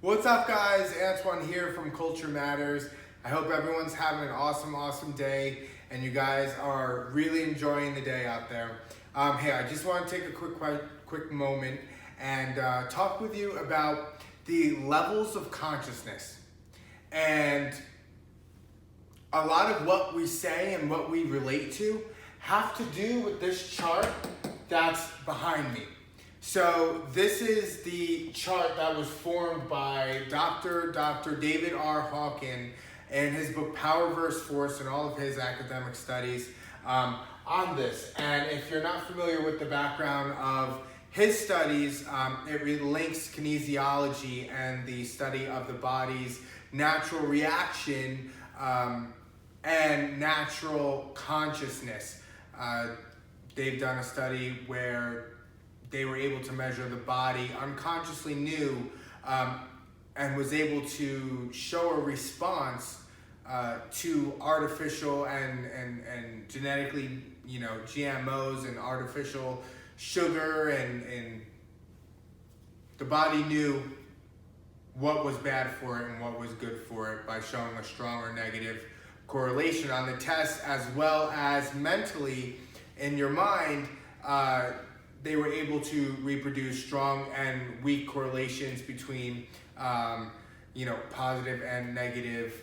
What's up, guys? Antoine here from Culture Matters. I hope everyone's having an awesome day and you guys are really enjoying the day out there. Hey, I just want to take a quick moment and talk with you about the levels of consciousness. And a lot of what we say and what we relate to have to do with this chart that's behind me. So this is the chart that was formed by Dr. David R. Hawkin in his book Power vs. Force and all of his academic studies on this. And if you're not familiar with the background of his studies, it links kinesiology and the study of the body's natural reaction and natural consciousness. They've done a study where they were able to measure the body unconsciously knew and was able to show a response to artificial and genetically, GMOs and artificial sugar, and the body knew what was bad for it and what was good for it by showing a strong or negative correlation on the test, as well as mentally in your mind. They were able to reproduce strong and weak correlations between, positive and negative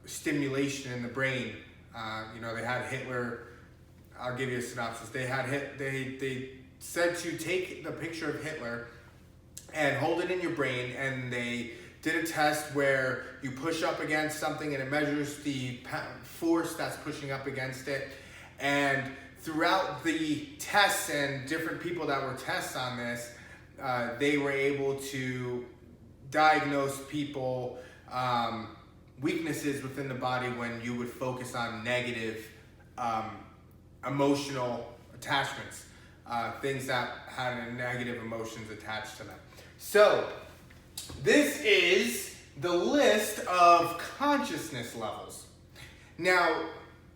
stimulation in the brain. They had Hitler. I'll give you a synopsis. They said to take the picture of Hitler and hold it in your brain, and they did a test where you push up against something and it measures the force that's pushing up against it. And throughout the tests and different people that were tests on this, they were able to diagnose people weaknesses within the body when you would focus on negative emotional attachments, things that had negative emotions attached to them. So this is the list of consciousness levels. Now,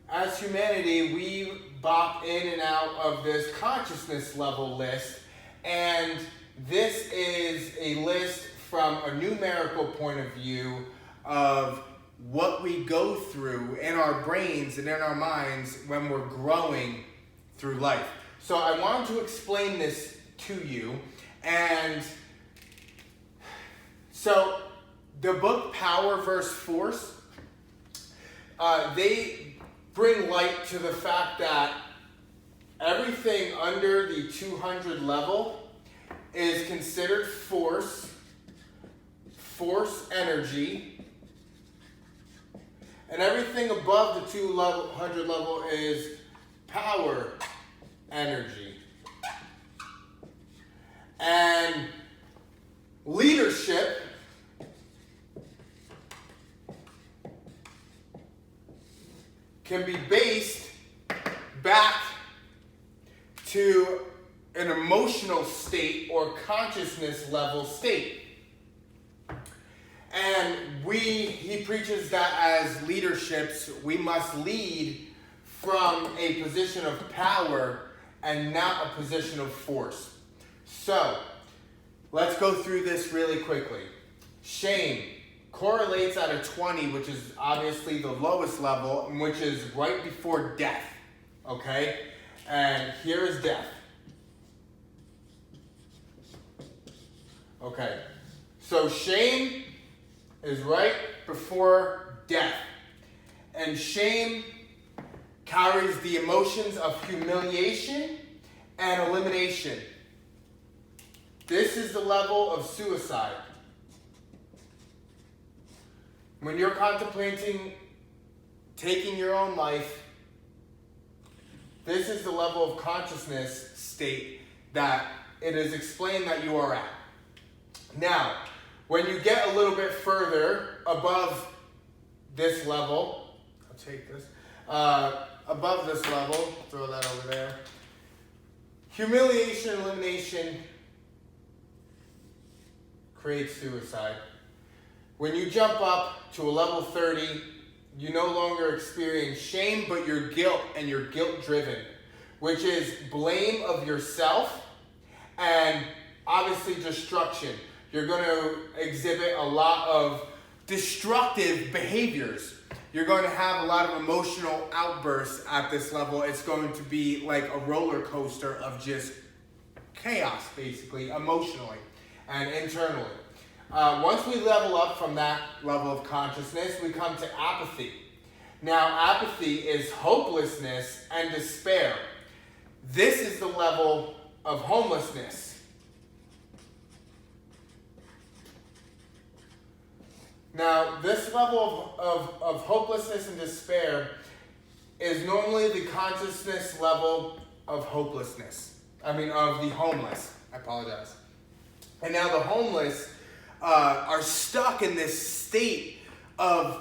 as humanity, we bop in and out of this consciousness level list, and this is a list from a numerical point of view of what we go through in our brains and in our minds when we're growing through life. So I wanted to explain this to you, and so the book Power vs. Force, they bring light to the fact that everything under the 200 level is considered force energy, and everything above the 200 level is power energy. And leadership can be based back to an emotional state or consciousness level state. And he preaches that as leaderships, we must lead from a position of power and not a position of force. So let's go through this really quickly. Shame correlates at a 20, which is obviously the lowest level, which is right before death, okay? And here is death. Okay, so shame is right before death. And shame carries the emotions of humiliation and elimination. This is the level of suicide. When you're contemplating taking your own life, this is the level of consciousness state that it is explained that you are at. Now, when you get a little bit further above this level, I'll take this, above this level, throw that over there, humiliation, elimination creates suicide. When you jump up to a level 30, you no longer experience shame, but your guilt, and you're guilt-driven, which is blame of yourself and obviously destruction. You're going to exhibit a lot of destructive behaviors. You're going to have a lot of emotional outbursts at this level. It's going to be like a roller coaster of just chaos, basically, emotionally and internally. Once we level up from that level of consciousness, we come to apathy. Now, apathy is hopelessness and despair. This is the level of homelessness. Now, this level of hopelessness and despair is normally the consciousness level of hopelessness. Of the homeless. I apologize. And now the homeless are stuck in this state of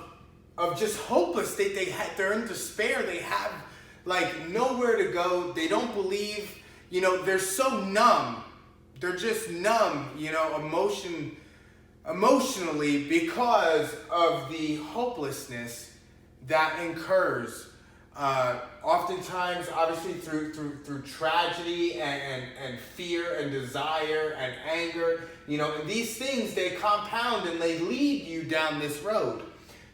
just hopeless. They're in despair. They have like nowhere to go. They don't believe. They're so numb. They're just numb. Emotionally, because of the hopelessness that incurs. Oftentimes, obviously, through tragedy and fear and desire and anger, and these things, they compound and they lead you down this road.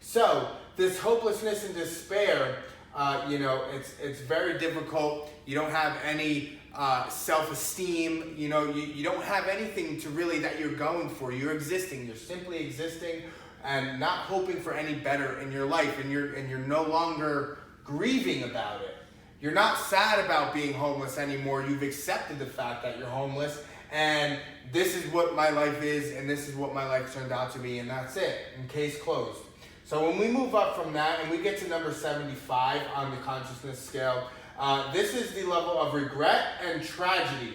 So this hopelessness and despair, it's very difficult. You don't have any self-esteem. You don't have anything to really that you're going for. You're existing. You're simply existing and not hoping for any better in your life, and you're no longer grieving about it. You're not sad about being homeless anymore. You've accepted the fact that you're homeless, and this is what my life is, and this is what my life turned out to be, and that's it, and case closed. So when we move up from that and we get to number 75 on the consciousness scale, this is the level of regret and tragedy.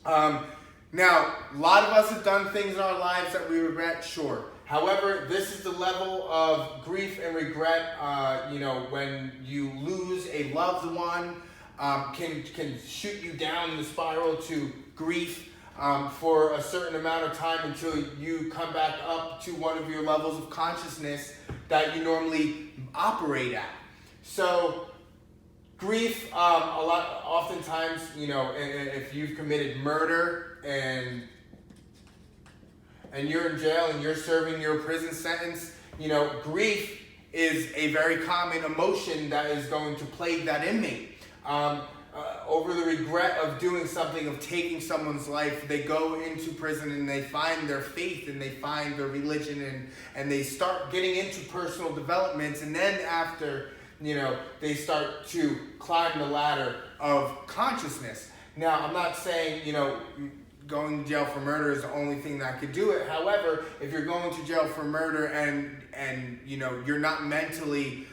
Now, a lot of us have done things in our lives that we regret, sure. However, this is the level of grief and regret, when you lose a loved one, can shoot you down the spiral to grief for a certain amount of time until you come back up to one of your levels of consciousness that you normally operate at. So grief, oftentimes, if you've committed murder and you're in jail and you're serving your prison sentence, grief is a very common emotion that is going to plague that inmate. Over the regret of doing something, of taking someone's life, they go into prison and they find their faith and they find their religion and they start getting into personal developments, and then after, they start to climb the ladder of consciousness. Now, I'm not saying, going to jail for murder is the only thing that could do it. However, if you're going to jail for murder and you're not mentally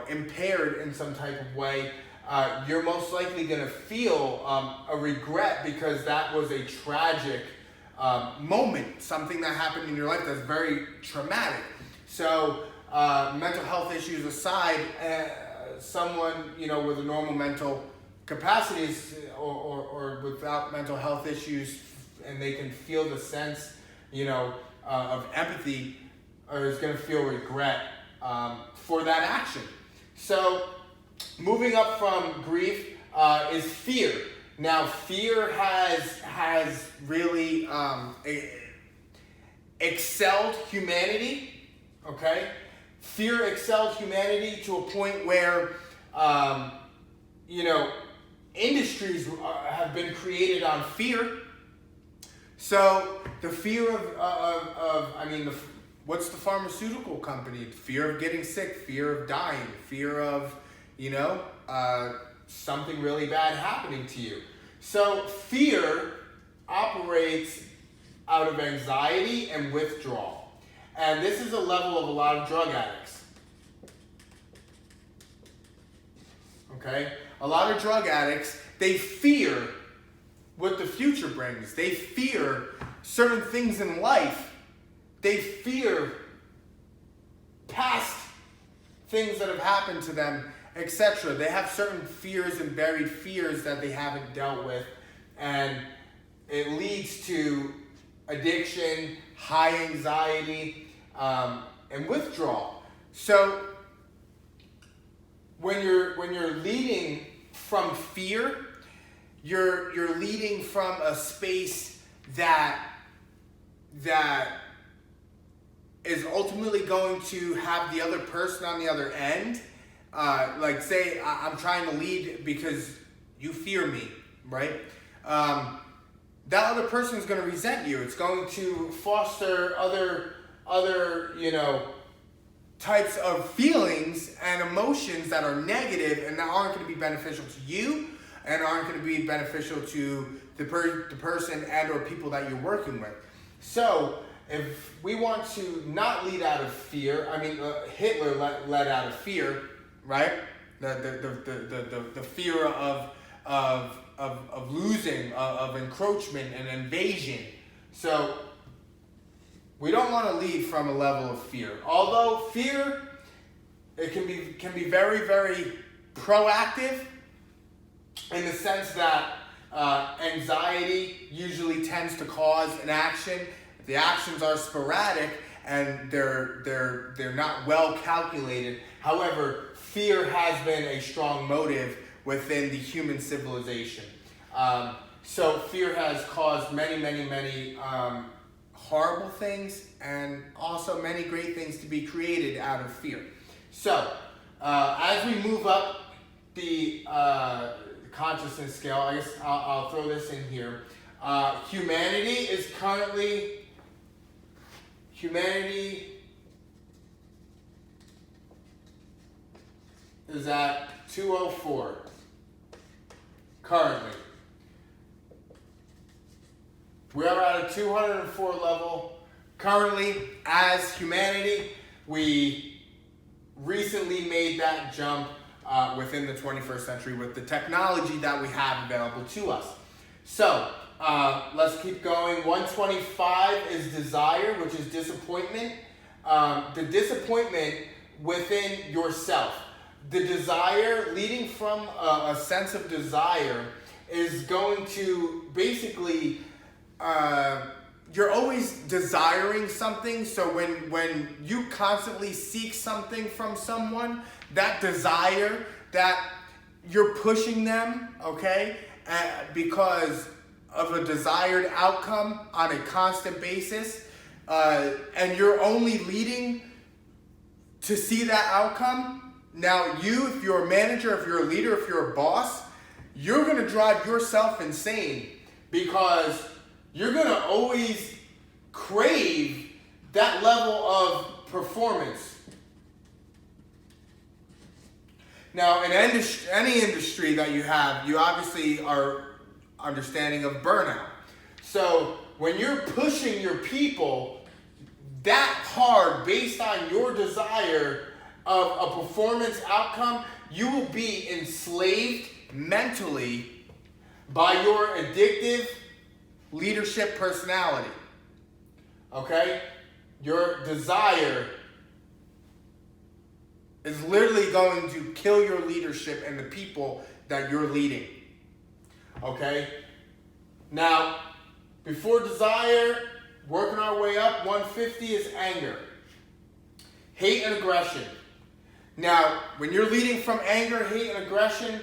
impaired in some type of way, you're most likely going to feel a regret, because that was a tragic moment, something that happened in your life that's very traumatic. So mental health issues aside, someone with a normal mental capacities or without mental health issues, and they can feel the sense of empathy, or is going to feel regret for that action. So moving up from grief is fear. Now, fear has really excelled humanity. Okay, fear excelled humanity to a point where industries have been created on fear. So the fear what's the pharmaceutical company? Fear of getting sick, fear of dying, fear of, something really bad happening to you. So fear operates out of anxiety and withdrawal. And this is a level of a lot of drug addicts. Okay? A lot of drug addicts, they fear what the future brings. They fear certain things in life. They fear past things that have happened to them, etc. They have certain fears and buried fears that they haven't dealt with, and it leads to addiction, high anxiety, and withdrawal. So when you're leading from fear, you're leading from a space that that is ultimately going to have the other person on the other end, like say I'm trying to lead because you fear me, right? That other person is going to resent you. It's going to foster other types of feelings and emotions that are negative and that aren't going to be beneficial to you and aren't going to be beneficial to the person and or people that you're working with. So if we want to not lead out of fear, Hitler led out of fear, right? The fear of losing, of encroachment and invasion. So we don't want to lead from a level of fear. Although fear, it can be very, very proactive in the sense that anxiety usually tends to cause an action. If the actions are sporadic and they're not well calculated. However, fear has been a strong motive within the human civilization. So fear has caused many horrible things and also many great things to be created out of fear. So as we move up the consciousness scale, I guess I'll throw this in here. Humanity is at 204 currently. We are at a 204 level currently as humanity. We recently made that jump within the 21st century with the technology that we have available to us. So let's keep going. 125 is desire, which is disappointment. The disappointment within yourself. The desire, leading from a sense of desire, is going to basically, you're always desiring something. So when you constantly seek something from someone, that desire, that you're pushing them, okay, because of a desired outcome on a constant basis, and you're only leading to see that outcome. Now you, if you're a manager, if you're a leader, if you're a boss, you're going to drive yourself insane because you're going to always crave that level of performance. Now, in any industry that you have, you obviously are understanding of burnout. So when you're pushing your people that hard based on your desire of a performance outcome, you will be enslaved mentally by your addictive leadership personality. Okay? Your desire is literally going to kill your leadership and the people that you're leading. Okay? Now, before desire, working our way up, 150 is anger. Hate and aggression. Now, when you're leading from anger, hate, and aggression,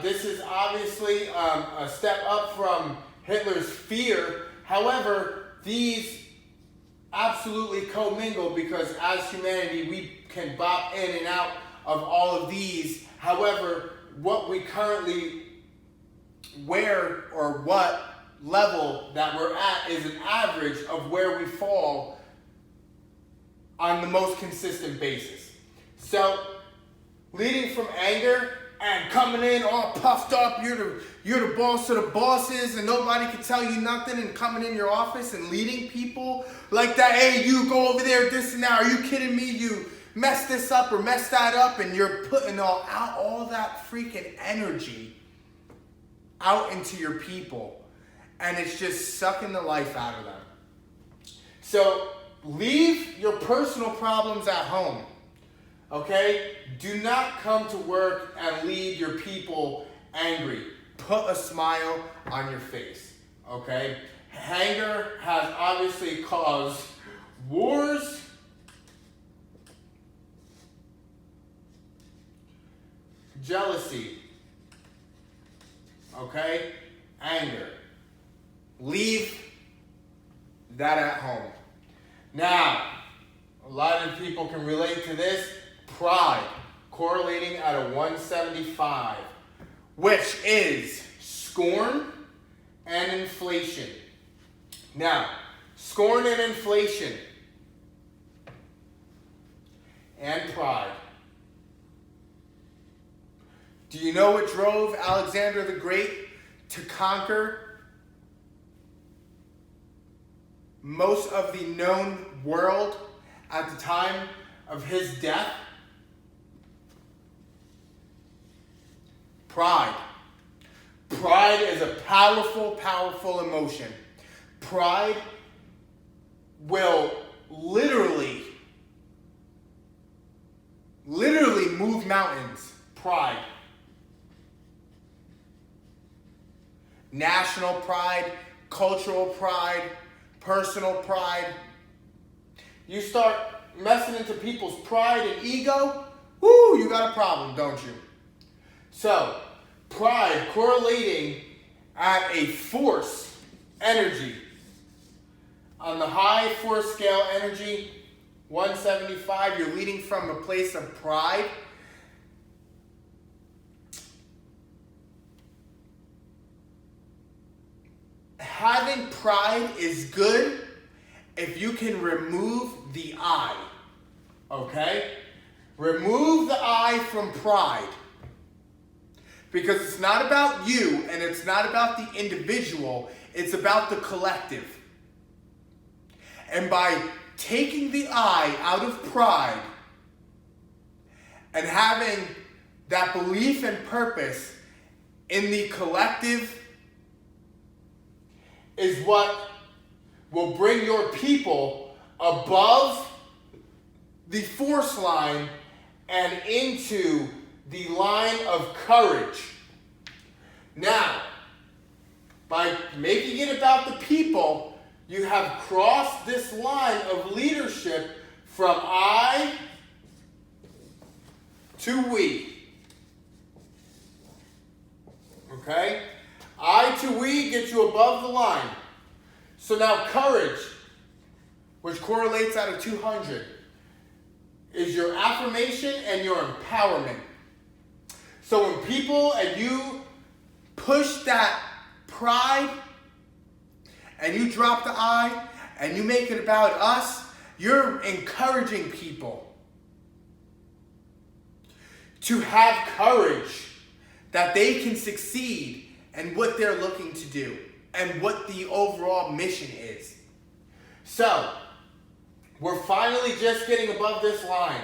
this is obviously a step up from Hitler's fear. However, these absolutely commingle because as humanity, we can bop in and out of all of these. However, what we currently where or what level that we're at is an average of where we fall on the most consistent basis. So, leading from anger and coming in all puffed up, you're the boss of the bosses and nobody can tell you nothing, and coming in your office and leading people like that. Hey, you go over there, this and that. Are you kidding me? You mess this up or mess that up, and you're putting all that freaking energy out into your people, and it's just sucking the life out of them. So leave your personal problems at home. Okay? Do not come to work and leave your people angry. Put a smile on your face. Okay? Anger has obviously caused wars, jealousy. Okay? Anger. Leave that at home. Now, a lot of people can relate to this. Pride, correlating at a 175, which is scorn and inflation. Now, scorn and inflation and pride. Do you know what drove Alexander the Great to conquer most of the known world at the time of his death? Pride. Pride is a powerful, powerful emotion. Pride will literally move mountains. Pride. National pride, cultural pride, personal pride. You start messing into people's pride and ego, whoo, you got a problem, don't you? So, pride correlating at a force energy. On the high force scale energy, 175, you're leading from a place of pride. Having pride is good if you can remove the I. Okay? Remove the I from pride. Because it's not about you and it's not about the individual, it's about the collective. And by taking the I out of pride and having that belief and purpose in the collective is what will bring your people above the force line and into the line of courage. Now, by making it about the people, you have crossed this line of leadership from I to we. Okay? I to we gets you above the line. So now courage, which correlates out of 200, is your affirmation and your empowerment. So when people and you push that pride and you drop the I and you make it about us, you're encouraging people to have courage that they can succeed in what they're looking to do and what the overall mission is. So, we're finally just getting above this line,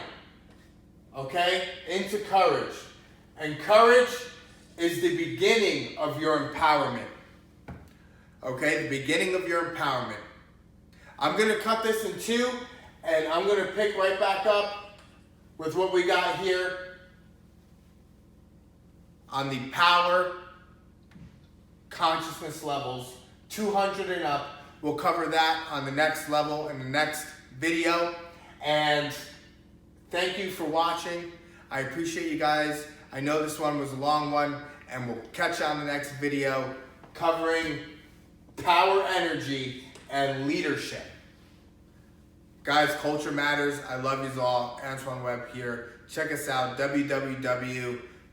okay, into courage. And courage is the beginning of your empowerment. Okay, the beginning of your empowerment. I'm going to cut this in two, and I'm going to pick right back up with what we got here on the power consciousness levels, 200 and up. We'll cover that on the next level in the next video. And thank you for watching. I appreciate you guys. I know this one was a long one, and we'll catch you on the next video covering power, energy, and leadership. Guys, culture matters. I love you all. Antoine Webb here. Check us out, www